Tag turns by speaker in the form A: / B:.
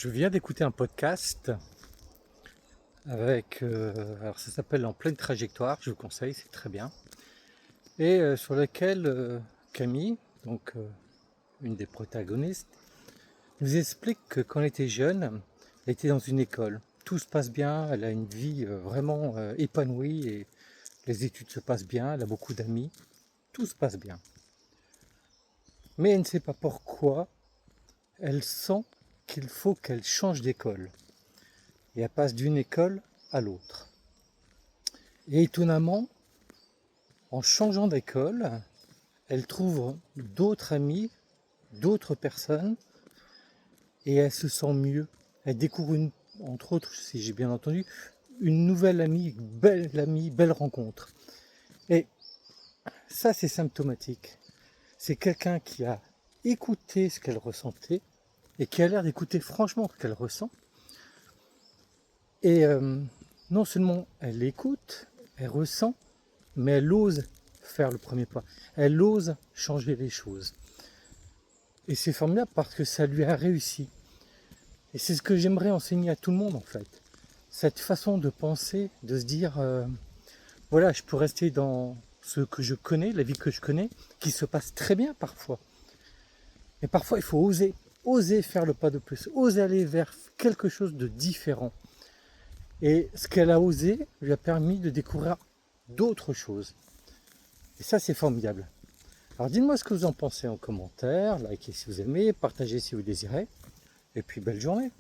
A: Je viens d'écouter un podcast avec, alors ça s'appelle En pleine trajectoire, je vous conseille, c'est très bien. Et sur lequel Camille, donc une des protagonistes, nous explique que quand elle était jeune, elle était dans une école. Tout se passe bien, elle a une vie vraiment épanouie et les études se passent bien, elle a beaucoup d'amis, tout se passe bien. Mais elle ne sait pas pourquoi, elle sent qu'il faut qu'elle change d'école. Et elle passe d'une école à l'autre. Et étonnamment, en changeant d'école, elle trouve d'autres amis, d'autres personnes, et elle se sent mieux. Elle découvre, entre autres, si j'ai bien entendu, une nouvelle amie, belle rencontre. Et ça, c'est symptomatique. C'est quelqu'un qui a écouté ce qu'elle ressentait, et qui a l'air d'écouter franchement ce qu'elle ressent. Et non seulement elle écoute, elle ressent, mais elle ose faire le premier pas. Elle ose changer les choses. Et c'est formidable parce que ça lui a réussi. Et c'est ce que j'aimerais enseigner à tout le monde en fait. Cette façon de penser, de se dire, voilà, je peux rester dans ce que je connais, la vie que je connais, qui se passe très bien parfois. Mais parfois il faut oser faire le pas de plus, oser aller vers quelque chose de différent. Et ce qu'elle a osé lui a permis de découvrir d'autres choses. Et ça, c'est formidable. Alors dites-moi ce que vous en pensez en commentaire, likez si vous aimez, partagez si vous désirez, et puis belle journée.